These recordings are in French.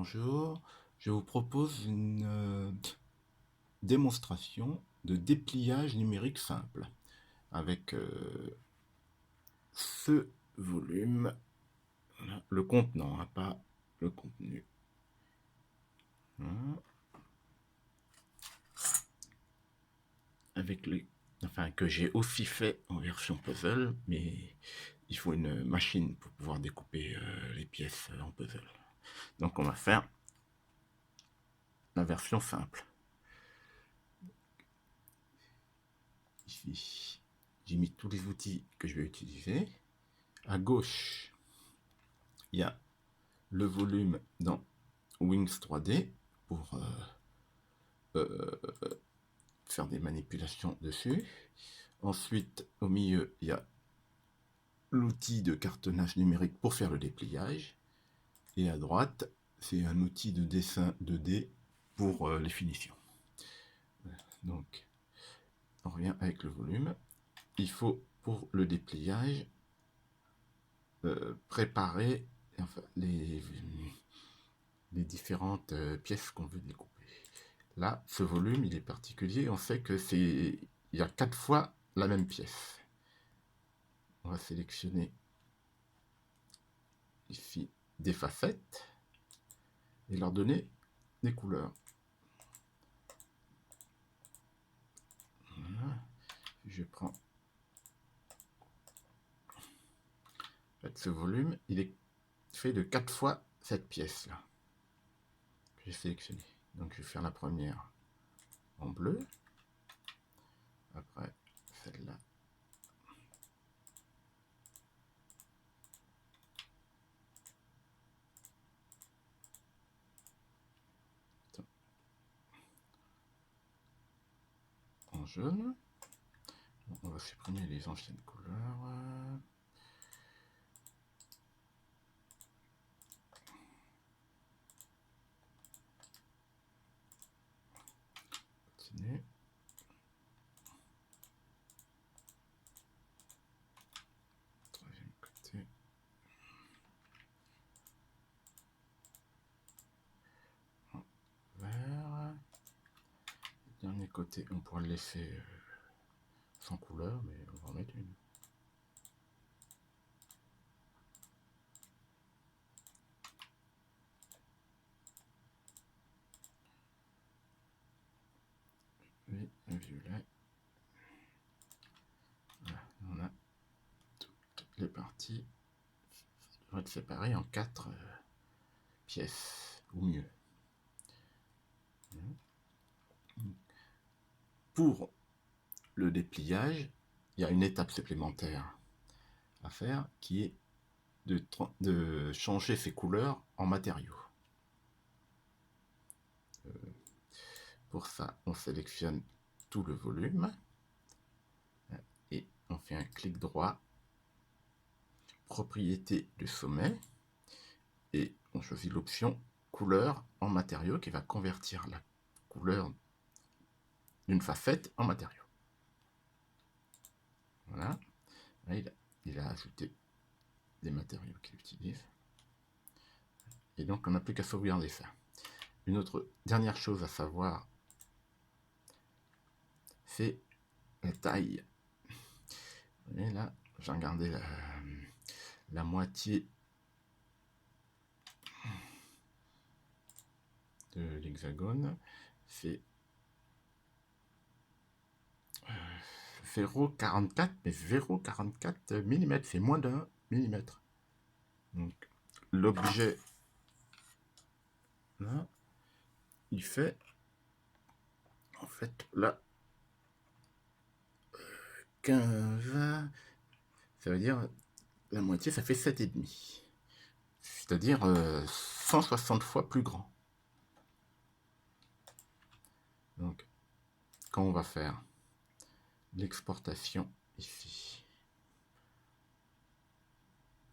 Bonjour, je vous propose une démonstration de dépliage numérique simple avec ce volume, voilà, le contenant, hein, pas le contenu. Voilà. Avec enfin, que j'ai aussi fait en version puzzle, mais il faut une machine pour pouvoir découper les pièces en puzzle. Donc on va faire la version simple. Ici, j'ai mis tous les outils que je vais utiliser. À gauche, il y a le volume dans Wings 3D pour faire des manipulations dessus. Ensuite, au milieu, il y a l'outil de cartonnage numérique pour faire le dépliage. Et à droite, c'est un outil de dessin 2D pour les finitions. Donc, on revient avec le volume. Il faut, pour le dépliage, préparer enfin, les différentes pièces qu'on veut découper. Là, ce volume, il est particulier. On sait que il y a 4 fois la même pièce. On va sélectionner ici des facettes et leur donner des couleurs. Voilà. Je prends. En fait, ce volume, il est fait de 4 fois cette pièce-là. J'ai sélectionné. Donc, je vais faire la première en bleu. Après, celle-là. En jaune. On va supprimer les anciennes couleurs. Continuer. Troisième côté. En vert. Dernier côté, on pourra le laisser sans couleur, mais on va en mettre une. Et un violet. Voilà, on a toutes les parties. Ça devrait être séparé en 4 pièces, ou mieux. Pour le dépliage, il y a une étape supplémentaire à faire qui est de changer ces couleurs en matériaux. Pour ça, on sélectionne tout le volume et on fait un clic droit, propriété du sommet, et on choisit l'option couleur en matériaux qui va convertir la couleur d'une facette en matériau. Voilà. Là, il a ajouté des matériaux qu'il utilise. Et donc, on n'a plus qu'à sauvegarder ça. Une autre dernière chose à savoir, c'est la taille. Vous voyez là, j'ai regardé la moitié de l'hexagone. C'est 0,44, mais 0,44 mm, c'est moins d'un millimètre. Donc, l'objet, là, il fait, en fait, là, 15, ça veut dire, la moitié, ça fait 7,5. C'est-à-dire 160 fois plus grand. Donc, quand on va faire l'exportation ici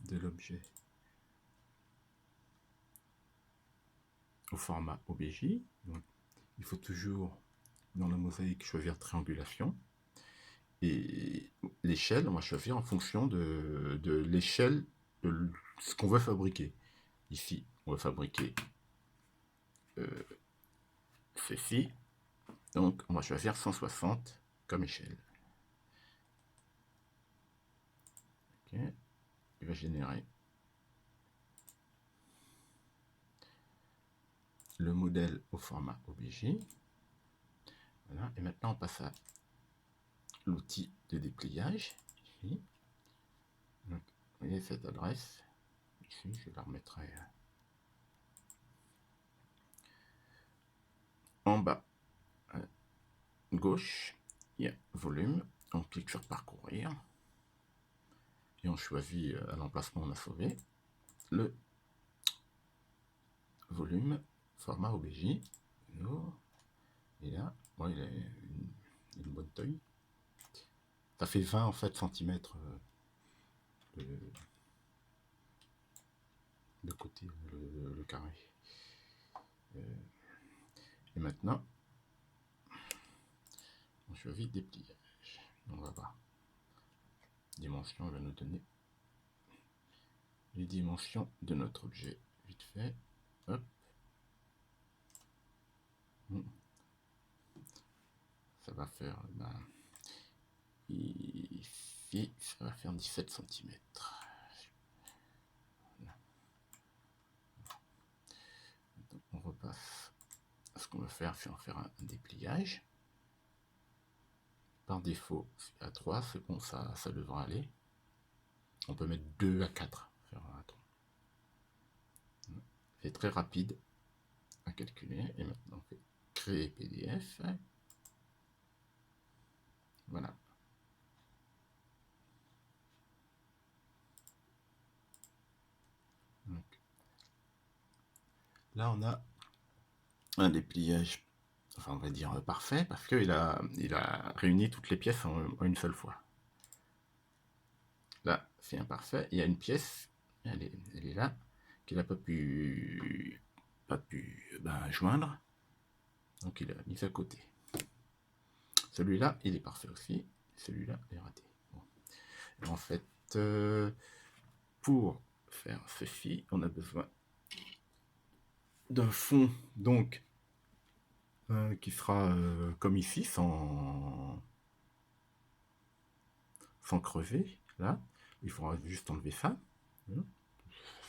de l'objet au format OBJ, donc il faut toujours dans la mosaïque choisir triangulation et l'échelle on va choisir en fonction de l'échelle de ce qu'on veut fabriquer. Ici on va fabriquer ceci. Donc on va choisir 160 comme échelle. Ok. Il va générer le modèle au format OBJ. Voilà. Et maintenant on passe à l'outil de dépliage. Ici. Donc, vous voyez cette adresse. Ici, je la remettrai en bas à gauche. Il y a volume. On clique sur parcourir. Et on choisit à l'emplacement on a sauvé le volume format OBJ. Et là, bon, il a une bonne taille. Ça fait 20 en fait centimètres de côté le carré. Et maintenant, on choisit dépliage. On va voir. Dimension va nous donner les dimensions de notre objet. Vite fait. Hop. Ça va faire ici, ça va faire 17 cm. On repasse. Ce qu'on va faire, c'est en faire un dépliage. Par défaut, à 3, c'est bon, ça devra aller. On peut mettre 2 à 4. C'est très rapide à calculer. Et maintenant, on fait créer PDF. Voilà. Donc, là, on a un dépliage, enfin, on va dire parfait, parce qu'il a réuni toutes les pièces en une seule fois. Là, c'est imparfait. Il y a une pièce, elle est là, qu'il n'a pas pu joindre. Donc, il a mis à côté. Celui-là, il est parfait aussi. Celui-là est raté. Bon. Et en fait, pour faire ceci, on a besoin d'un fond, donc, qui sera comme ici, sans creuser. Là, il faudra juste enlever ça. Ça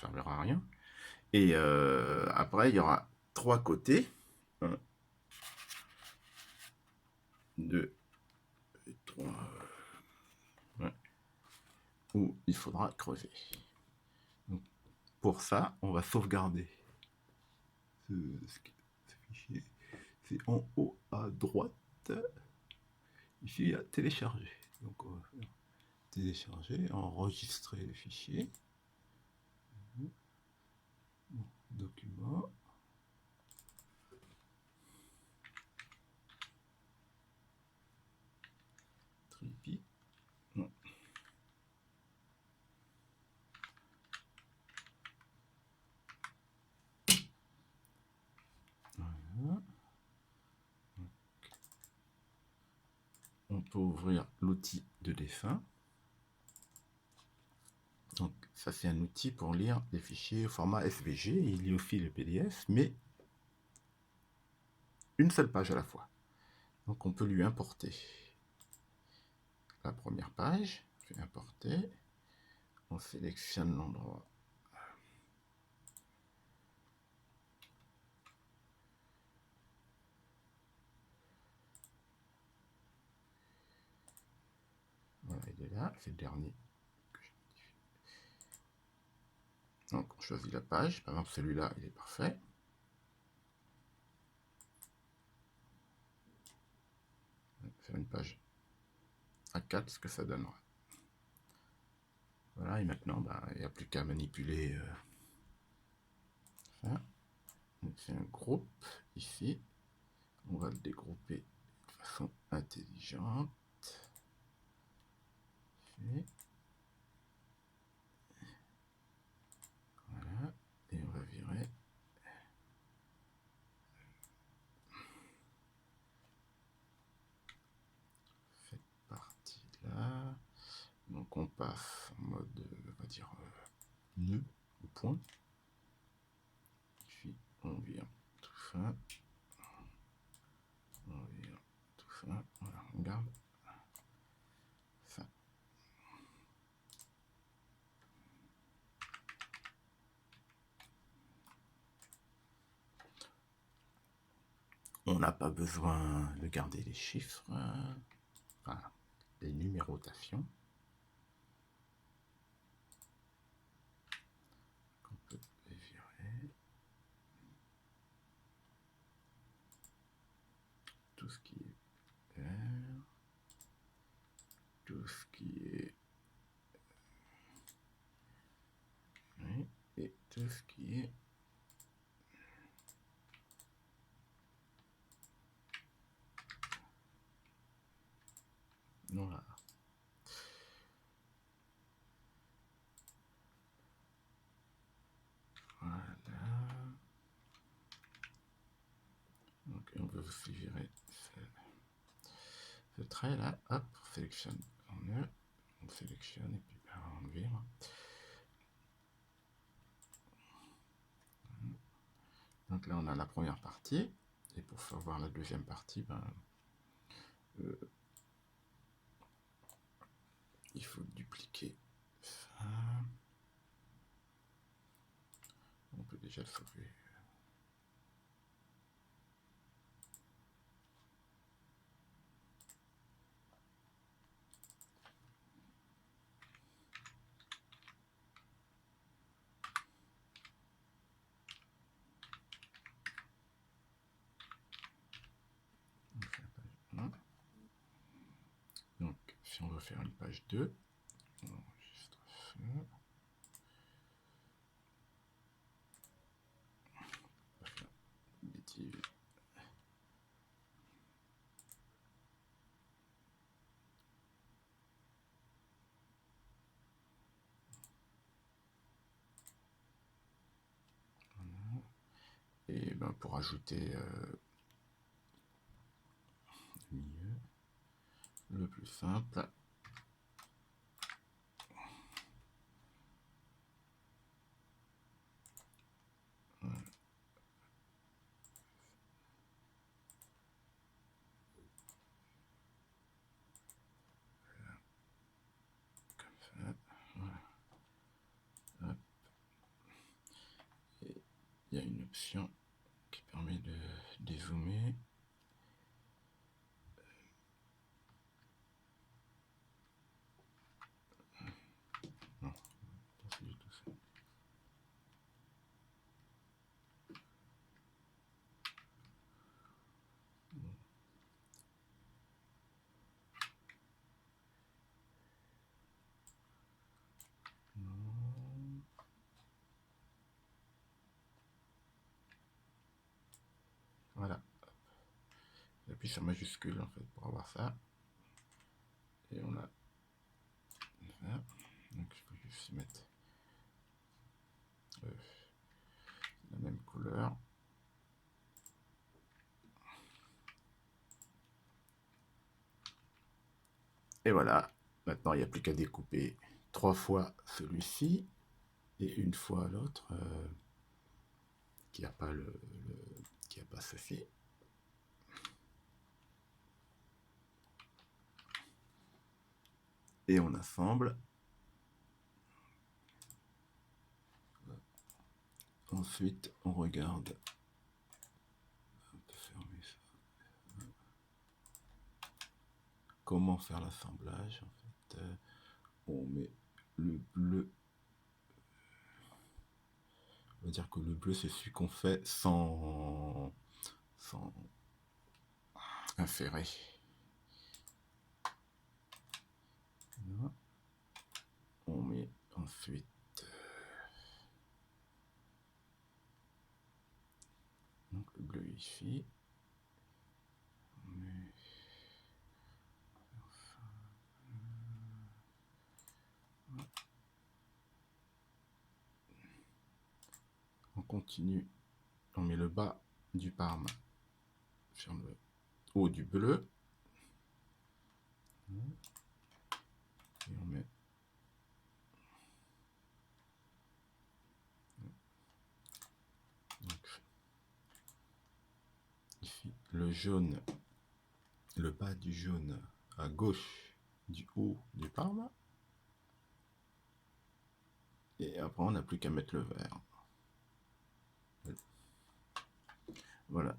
servira à rien. Et après, il y aura 3 côtés. 1, 2, 3. Ouais. Où il faudra creuser. Donc, pour ça, on va sauvegarder ce fichier. C'est en haut à droite. Ici, il y a télécharger. Donc, on va faire télécharger, enregistrer le fichier. Document. Tripi. Non. Voilà. On peut ouvrir l'outil de dessin. Donc ça c'est un outil pour lire des fichiers au format SVG. Il lit aussi le PDF, mais une seule page à la fois. Donc on peut lui importer la première page. Je vais importer. On sélectionne l'endroit. Voilà, il est là, c'est le dernier. Donc on choisit la page. Par exemple, celui-là, il est parfait. Faire une page A4, ce que ça donnera. Voilà, et maintenant, il n'y a plus qu'à manipuler ça. C'est un groupe ici. On va le dégrouper de façon intelligente. Voilà, et on va virer cette partie-là. Donc on passe en mode, on va dire, nœud ou point. Puis on vire tout ça. On vire tout ça. Voilà, on garde ça. On n'a pas besoin de garder les chiffres, enfin, les numérotations. On peut les virer. Tout ce qui est vert, tout ce qui est gris, et tout ce qui est noir. Voilà. Donc on peut aussi virer ce trait là. Hop, on sélectionne on sélectionne et puis on vire. Donc là on a la première partie, et pour faire voir la deuxième partie, il faut dupliquer ça. On peut déjà le sauver. Donc si on veut faire une page 2, on enregistre ça. Bêtise. Et pour ajouter le milieu, le plus simple, voilà. Comme ça, voilà. Hop. Et il y a une option qui permet de dézoomer. Non, c'est du tout ça. Non. Voilà. J'appuie sur majuscule en fait pour avoir ça. Et on a ça. Donc il faut juste mettre la même couleur. Et voilà. Maintenant il n'y a plus qu'à découper 3 fois celui-ci et une fois l'autre qui n'a pas qui a pas ceci. Et on assemble. Ensuite, on regarde. On peut fermer ça. Comment faire l'assemblage en fait. On met le bleu. On va dire que le bleu, c'est celui qu'on fait sans inférer. Voilà. On met ensuite donc le bleu ici. On met on continue, on met le bas du parme sur le haut du bleu. Et on met donc, le jaune, le bas du jaune à gauche du haut du parme. Et après, on n'a plus qu'à mettre le vert. Voilà.